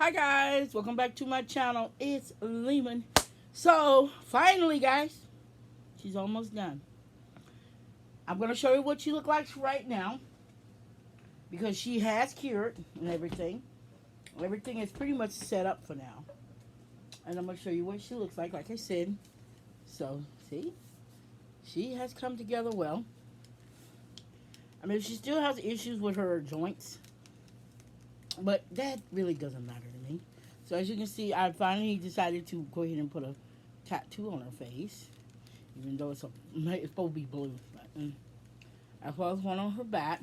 Hi guys, welcome back to my channel. It's Lehman. So finally guys, she's almost done. I'm going to show you what she looks like right now because she has cured and everything. Everything is pretty much set up for now. And I'm going to show you what she looks like I said. So see, she has come together well. I mean, she still has issues with her joints, but that really doesn't matter to me. So as you can see, I finally decided to go ahead and put a tattoo on her face, even though it's supposed to be blue. But, as well as one on her back.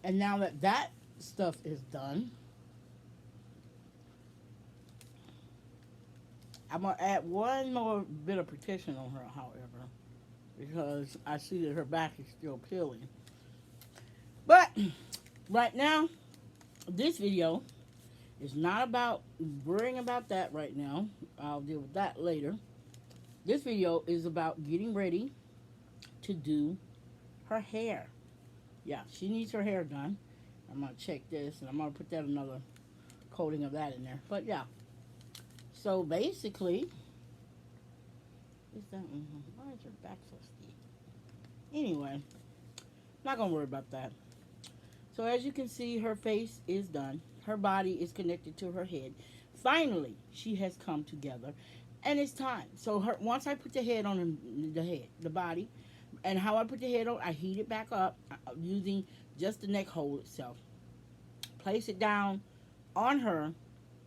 And now that that stuff is done, I'm gonna add one more bit of protection on her, however, because I see that her back is still peeling. But right now, this video is not about worrying about that right now. I'll deal with that later. This video is about getting ready to do her hair. Yeah, she needs her hair done. I'm going to check this, and I'm going to put that another coating of that in there. But, yeah. So, basically, why is her back so steep? Anyway, not going to worry about that. So, as you can see, her face is done. Her body is connected to her head. Finally, she has come together. And it's time. So, once I put the head on the body, and how I put the head on, I heat it back up using just the neck hole itself. Place it down on her,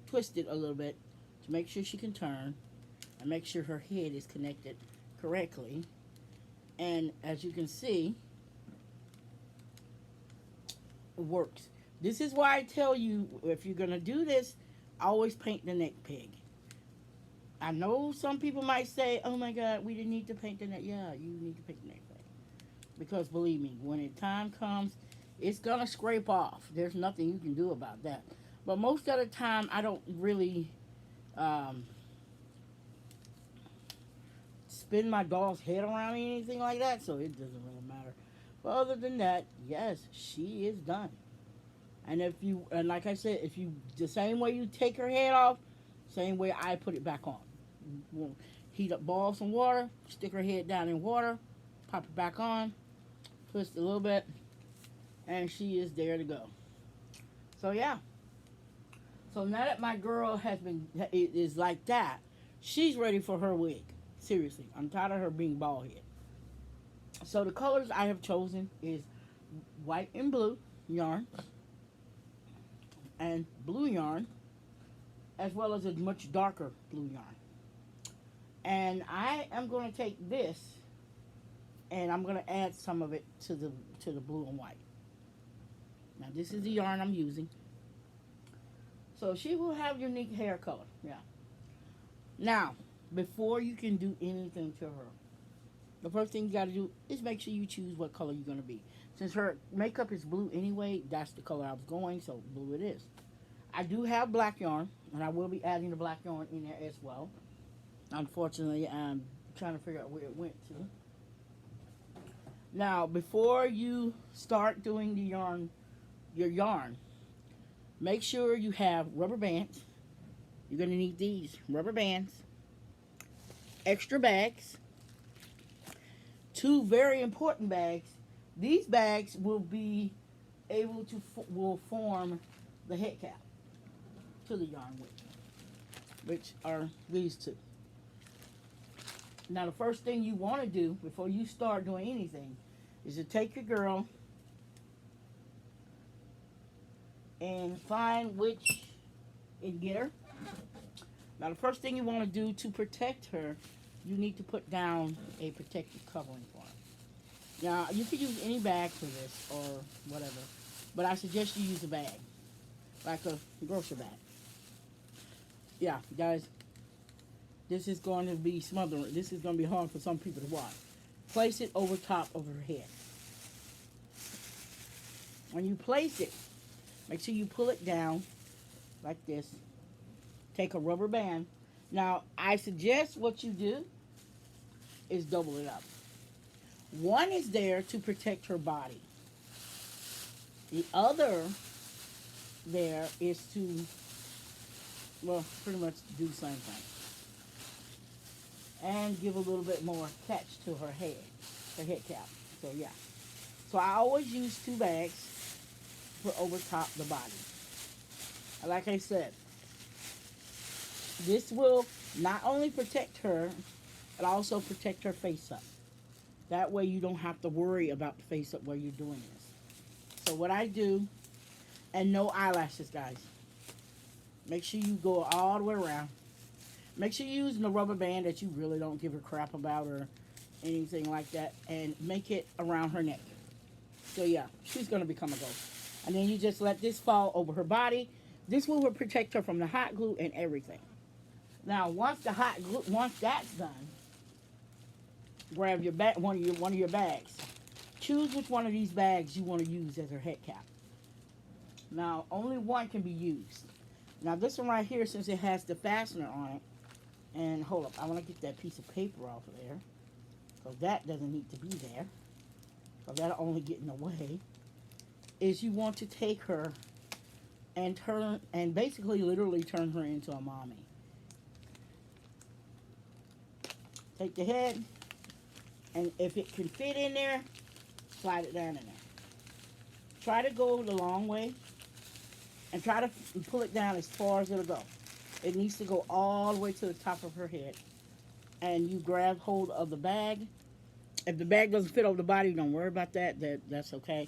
twist it a little bit to make sure she can turn, and make sure her head is connected correctly. And as you can see, it works. This is why I tell you, if you're going to do this, always paint the neck peg. I know some people might say, oh my God, we didn't need to paint the neck. Yeah, you need to paint the neck peg. Because believe me, when the time comes, it's going to scrape off. There's nothing you can do about that. But most of the time, I don't really spin my doll's head around or anything like that, so it doesn't really matter. But other than that, yes, she is done. And like I said, if you, the same way you take her head off, same way I put it back on. We'll heat up, boil some water, stick her head down in water, pop it back on, twist a little bit, and she is there to go. So yeah. So now that my girl is like that, she's ready for her wig. Seriously, I'm tired of her being bald head. So the colors I have chosen is white and blue yarn and blue yarn, as well as a much darker blue yarn. And I am going to take this and I'm going to add some of it to the blue and white. Now this is the yarn I'm using. So she will have unique hair color. Yeah. Now, before you can do anything to her, the first thing you got to do is make sure you choose what color you're going to be. Since her makeup is blue anyway, that's the color I was going, so blue it is. I do have black yarn, and I will be adding the black yarn in there as well. Unfortunately, I'm trying to figure out where it went to. Now, before you start doing your yarn, make sure you have rubber bands. You're going to need these rubber bands, extra bags, two very important bags. These bags will be able to will form the head cap to the yarn with, which are these two. Now the first thing you want to do before you start doing anything is to take your girl and find which and get her. Now the first thing you want to do to protect her, you need to put down a protective covering for her. Now you can use any bag for this or whatever, but I suggest you use a bag, like a grocery bag. Yeah, guys, this is going to be smothering. This is going to be hard for some people to watch. Place it over top of her head. When you place it, make sure you pull it down like this. Take a rubber band. Now, I suggest what you do is double it up. One is there to protect her body. The other there is to Well, pretty much do the same thing. And give a little bit more catch to her head cap. So yeah. So I always use 2 bags for over top the body. And like I said, this will not only protect her, but also protect her face up. That way you don't have to worry about the face up while you're doing this. So what I do, and no eyelashes, guys. Make sure you go all the way around. Make sure you're using the rubber band that you really don't give a crap about or anything like that. And make it around her neck. So yeah, she's going to become a ghost. And then you just let this fall over her body. This will protect her from the hot glue and everything. Now, once that's done, grab your one of your bags. Choose which one of these bags you want to use as her head cap. Now, only one can be used. Now, this one right here, since it has the fastener on it, and hold up, I want to get that piece of paper off of there, because that doesn't need to be there, because that'll only get in the way, is you want to take her and basically literally turn her into a mommy. Take the head, and if it can fit in there, slide it down in there. Try to go the long way, and try to pull it down as far as it'll go. It needs to go all the way to the top of her head. And you grab hold of the bag. If the bag doesn't fit over the body, don't worry about that. That's okay.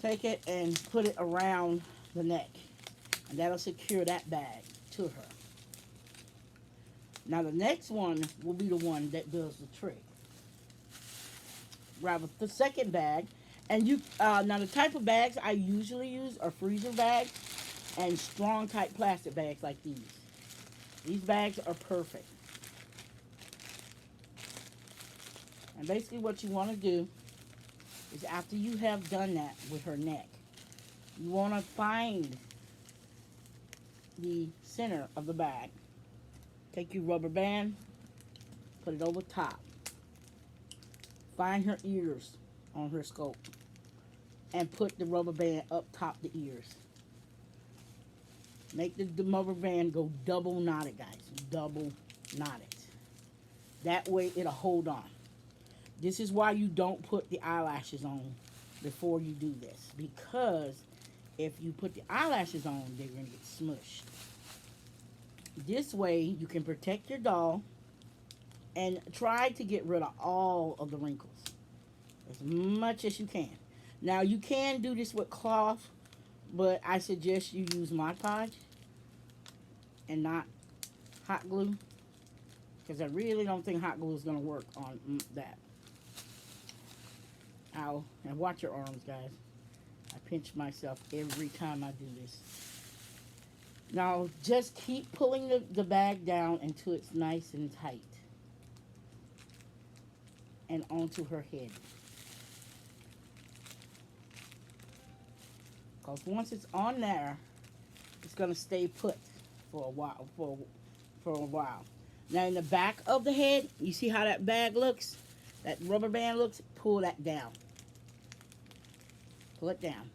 Take it and put it around the neck. And that'll secure that bag to her. Now the next one will be the one that does the trick. Grab the second bag. And you now the type of bags I usually use are freezer bags and strong type plastic bags like these. These bags are perfect. And basically what you want to do is after you have done that with her neck, you want to find the center of the bag. Take your rubber band, put it over top. Find her ears on her scope and put the rubber band up top the ears. Make the rubber band go double knotted, guys. Double knotted. That way it'll hold on. This is why you don't put the eyelashes on before you do this. Because if you put the eyelashes on, they're going to get smushed. This way you can protect your doll and try to get rid of all of the wrinkles as much as you can. Now you can do this with cloth, but I suggest you use Mod Podge and not hot glue, because I really don't think hot glue is going to work on that. Ow. And watch your arms, guys. I pinch myself every time I do this. Now just keep pulling the bag down until it's nice and tight and onto her head. Because once it's on there, it's going to stay put for a while. For a while. Now in the back of the head, you see how that bag looks? That rubber band looks? Pull that down. Pull it down.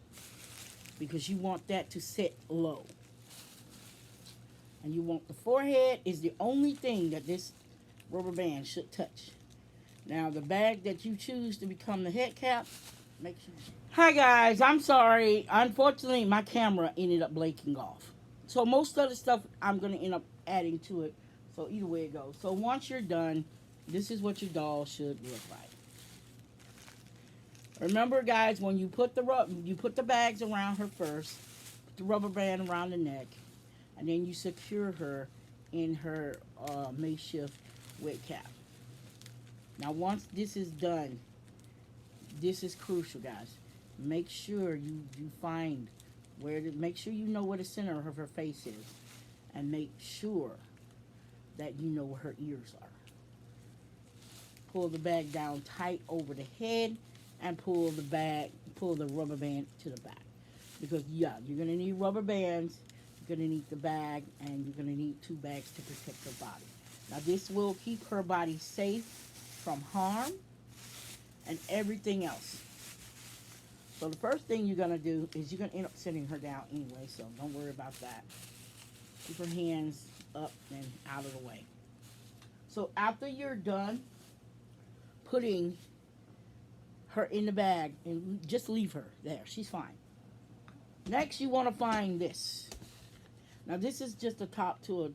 Because you want that to sit low. And you want the forehead is the only thing that this rubber band should touch. Now the bag that you choose to become the head cap, make sure. Hi guys, I'm sorry. Unfortunately, my camera ended up blanking off. So most of the stuff I'm going to end up adding to it. So either way it goes. So once you're done, this is what your doll should look like. Remember guys, when you put the bags around her first, put the rubber band around the neck, and then you secure her in her makeshift wig cap. Now once this is done, this is crucial guys. Make sure you find make sure you know where the center of her face is, and make sure that you know where her ears are. Pull the bag down tight over the head and pull the rubber band to the back. Because yeah, you're gonna need rubber bands, you're gonna need the bag, and you're gonna need 2 bags to protect her body. Now this will keep her body safe from harm and everything else. So the first thing you're going to do is you're going to end up sitting her down anyway, so don't worry about that. Keep her hands up and out of the way. So after you're done putting her in the bag, and just leave her there. She's fine. Next, you want to find this. Now, this is just the top to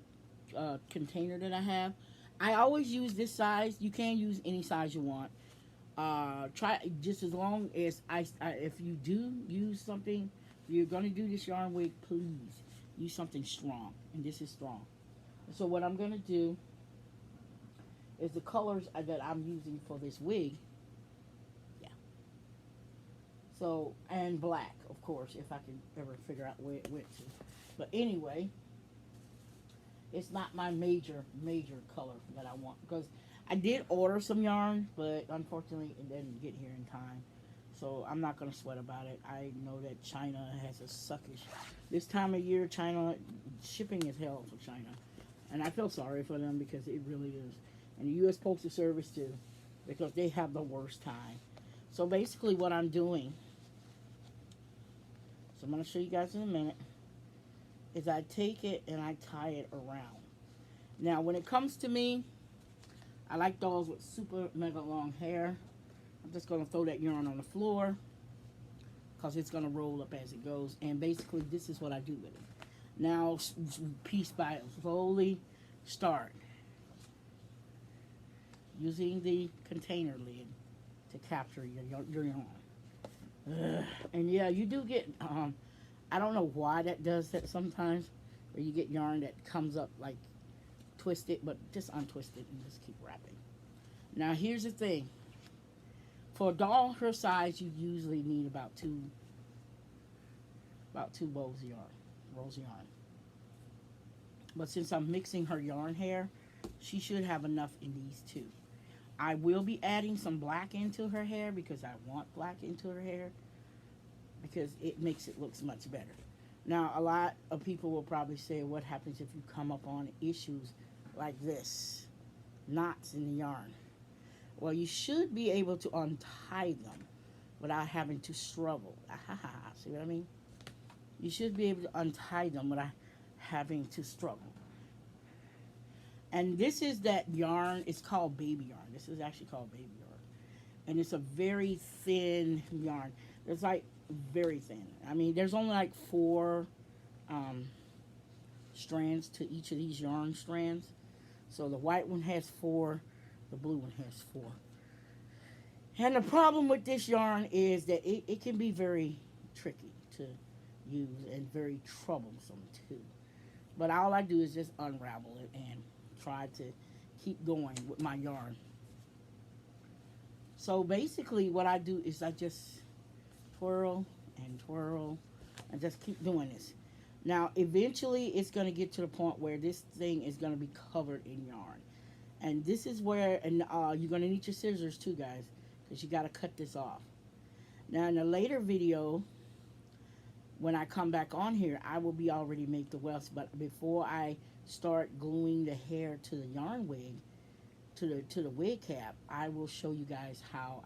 a container that I have. I always use this size. You can use any size you want. Try just as long as if you do use something, if you're going to do this yarn wig, please use something strong. And this is strong. So what I'm going to do is the colors that I'm using for this wig. Yeah. So, and black, of course, if I can ever figure out where it went to. But anyway, it's not my major color that I want, because I did order some yarn, but unfortunately it didn't get here in time. So I'm not going to sweat about it. I know that China has a suckish. This time of year, China, shipping is hell for China. And I feel sorry for them because it really is. And the U.S. Postal Service too, because they have the worst time. So basically what I'm doing, so I'm going to show you guys in a minute, is I take it and I tie it around. Now when it comes to me, I like dolls with super mega long hair. I'm just going to throw that yarn on the floor because it's going to roll up as it goes. And basically this is what I do with it. Now piece by slowly start using the container lid to capture your yarn. And yeah, you do get, I don't know why that does that sometimes, where you get yarn that comes up like twisted, but just untwist it and just keep wrapping. Now here's the thing. For a doll her size, you usually need about two rolls of yarn. But since I'm mixing her yarn hair, she should have enough in these two. I will be adding some black into her hair because I want black into her hair, because it makes it look much better. Now, a lot of people will probably say, what happens if you come up on issues like this? Knots in the yarn. Well, you should be able to untie them without having to struggle. See what I mean? You should be able to untie them without having to struggle. And this is that yarn. It's called baby yarn. This is actually called baby yarn. And it's a very thin yarn. It's like very thin. I mean, there's only like 4 strands to each of these yarn strands. So the white one has 4, the blue one has 4. And the problem with this yarn is that it can be very tricky to use and very troublesome too. But all I do is just unravel it and try to keep going with my yarn. So basically what I do is I just twirl and just keep doing this. Now eventually it's going to get to the point where this thing is going to be covered in yarn. And this is where, and you're going to need your scissors too, guys, because you got to cut this off. Now in a later video, when I come back on here, I will be already make the welts. But before I start gluing the hair to the yarn wig, to the wig cap, I will show you guys how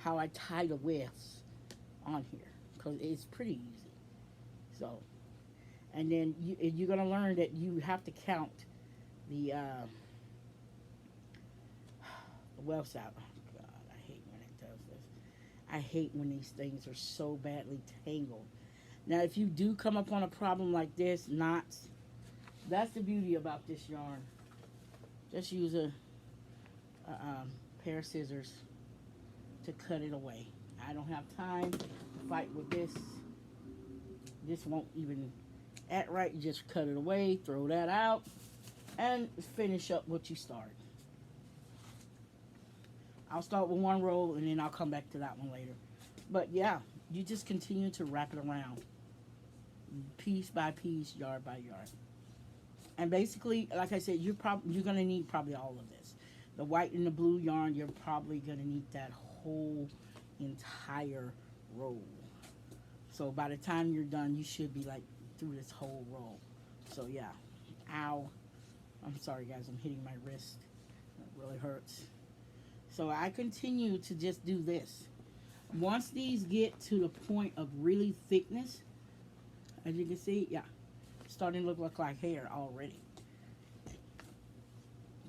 I tie the wefts on here, because it's pretty easy. So, and then you're gonna learn that you have to count the wefts out. Oh God, I hate when it does this. I hate when these things are so badly tangled. Now, if you do come up on a problem like this, knots, that's the beauty about this yarn. Just use a pair of scissors to cut it away. I don't have time to fight with this. This won't even act right. You just cut it away, throw that out, and finish up what you started. I'll start with one roll and then I'll come back to that one later. But yeah, you just continue to wrap it around, piece by piece, yard by yard. And basically, like I said, you're going to need probably all of this. The white and the blue yarn, you're probably going to need that whole entire roll. So by the time you're done, you should be like through this whole roll. So yeah. Ow. I'm sorry, guys. I'm hitting my wrist. It really hurts. So I continue to just do this. Once these get to the point of really thickness, as you can see, yeah. starting to look like hair already.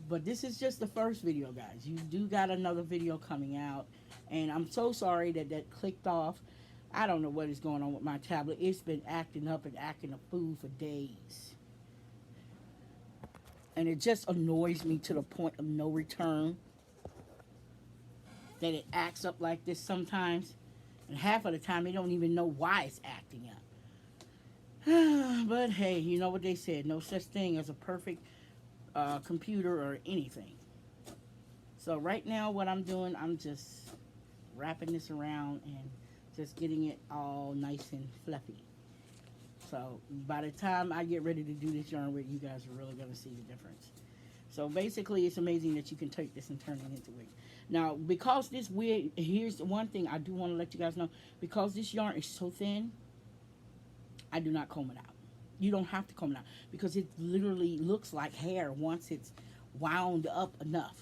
But this is just the first video, guys. You do got another video coming out, and I'm so sorry that that clicked off. I don't know what is going on with my tablet. It's been acting up and acting a fool for days, and it just annoys me to the point of no return that it acts up like this sometimes, and half of the time they don't even know why it's acting up. But hey, you know what they said, no such thing as a perfect computer or anything. So right now what I'm doing, I'm just wrapping this around and just getting it all nice and fluffy. So by the time I get ready to do this yarn with you guys are really going to see the difference. So basically it's amazing that you can take this and turn it into wig. Now because this wig, here's one thing I do want to let you guys know, because this yarn is so thin, I do not comb it out. You don't have to comb it out because it literally looks like hair once it's wound up enough.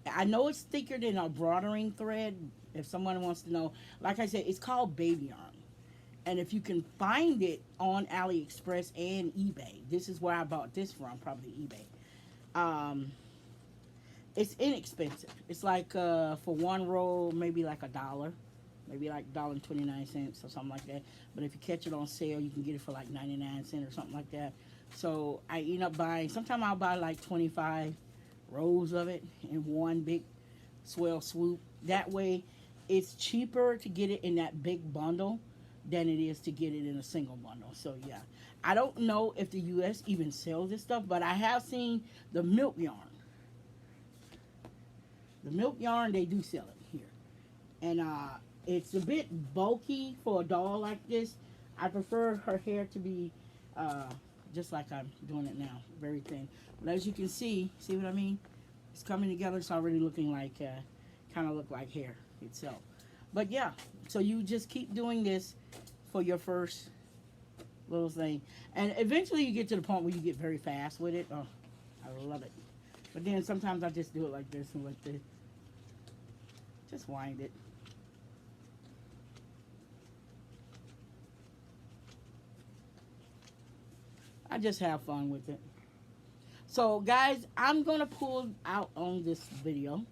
I know it's thicker than a broadering thread. If someone wants to know, like I said, it's called baby yarn. And if you can find it on AliExpress and eBay, this is where I bought this from, probably eBay. It's inexpensive. It's like for one roll, maybe like $1. Maybe like $1.29 or something like that. But if you catch it on sale, you can get it for like 99 cents or something like that. So I end up buying, sometimes I'll buy like 25 rolls of it in one big swell swoop. That way it's cheaper to get it in that big bundle than it is to get it in a single bundle. So yeah, I don't know if the US even sells this stuff, but I have seen the milk yarn. The milk yarn, they do sell it here. And it's a bit bulky for a doll like this. I prefer her hair to be just like I'm doing it now, very thin. But as you can see what I mean? It's coming together. It's already looking like, kind of look like hair itself. But yeah, so you just keep doing this for your first little thing. And eventually you get to the point where you get very fast with it. Oh, I love it. But then sometimes I just do it like this and like this. Just wind it. I just have fun with it. So guys, I'm going to pull out on this video.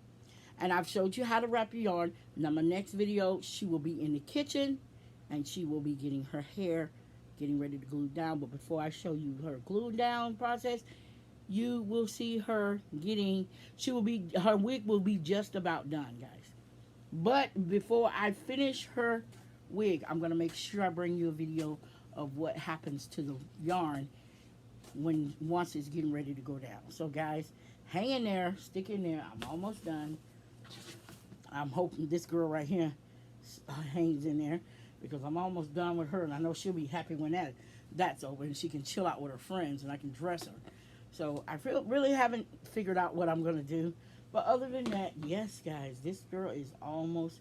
And I've showed you how to wrap your yarn. Now my next video, she will be in the kitchen. And she will be getting her hair, getting ready to glue down. But before I show you her glue down process, you will see her getting, her wig will be just about done, guys. But before I finish her wig, I'm going to make sure I bring you a video of what happens to the yarn once it's getting ready to go down. So guys, hang in there, stick in there. I'm almost done. I'm hoping this girl right here hangs in there because I'm almost done with her, and I know she'll be happy when that's over and she can chill out with her friends and I can dress her. So I really haven't figured out what I'm going to do. But other than that, yes, guys, this girl is almost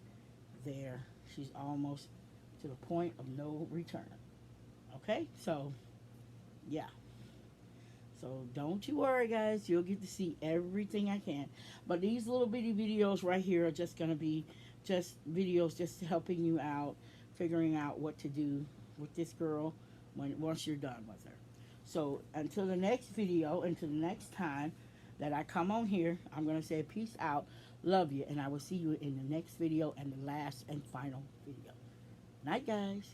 there. She's almost to the point of no return. Okay? So, yeah. So don't you worry, guys. You'll get to see everything I can. But these little bitty videos right here are just going to be just videos just helping you out, figuring out what to do with this girl once you're done with her. So until the next video, until the next time that I come on here, I'm going to say peace out, love you, and I will see you in the next video and the last and final video. Night, guys.